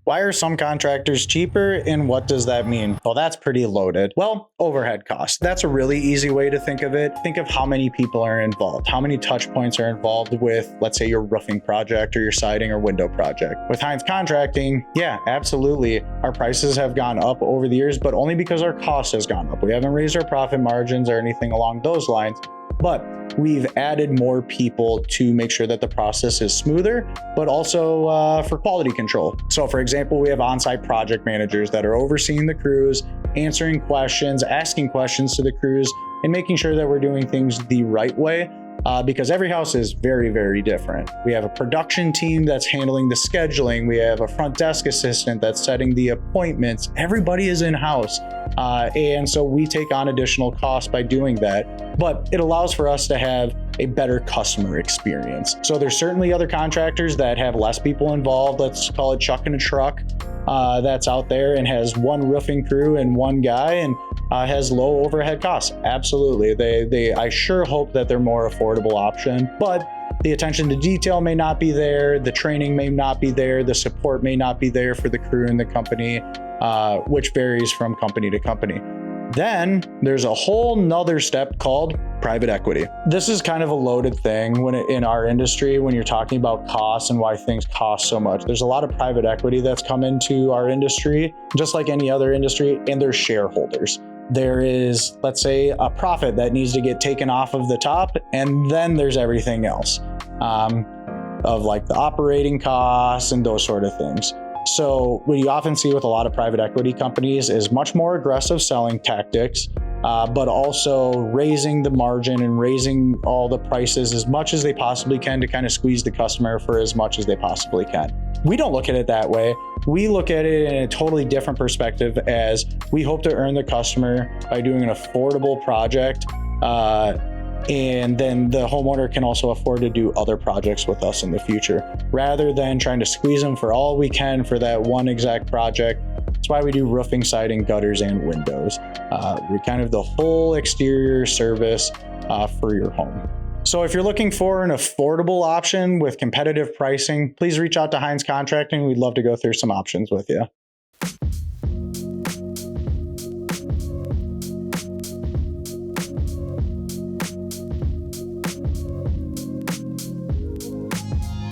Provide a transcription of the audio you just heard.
Why are some contractors cheaper, and what does that mean? Well, that's pretty loaded. Well, overhead costs. That's a really easy way to think of it. Think of how many people are involved, how many touch points are involved with, let's say, your roofing project or your siding or window project. With Hines Contracting, yeah, absolutely. Our prices have gone up over the years, but only because our cost has gone up. We haven't raised our profit margins or anything along those lines, but we've added more people to make sure that the process is smoother, but also for quality control. So for example, we have on-site project managers that are overseeing the crews, answering questions, asking questions to the crews, and making sure that we're doing things the right way. Because every house is very, very different. We have a production team that's handling the scheduling. We have a front desk assistant that's setting the appointments. Everybody is in-house. And so we take on additional costs by doing that, but it allows for us to have a better customer experience. So there's certainly other contractors that have less people involved. Let's call it chucking a truck that's out there and has one roofing crew and one guy and has low overhead costs. Absolutely. I sure hope that they're more affordable option, but the attention to detail may not be there. The training may not be there. The support may not be there for the crew and the company, which varies from company to company. Then there's a whole nother step called private equity. This is kind of a loaded thing in our industry when you're talking about costs and why things cost so much. There's a lot of private equity that's come into our industry, just like any other industry, and they're shareholders. There is, let's say, a profit that needs to get taken off of the top, and then there's everything else of like the operating costs and those sort of things. So what you often see with a lot of private equity companies is much more aggressive selling tactics, but also raising the margin and raising all the prices as much as they possibly can to kind of squeeze the customer for as much as they possibly can. We don't look at it that way. We look at it in a totally different perspective, as we hope to earn the customer by doing an affordable project. And then the homeowner can also afford to do other projects with us in the future, rather than trying to squeeze them for all we can for that one exact project. That's why we do roofing, siding, gutters, and windows. We're kind of the whole exterior service for your home. So if you're looking for an affordable option with competitive pricing, please reach out to Hines Contracting. We'd love to go through some options with you.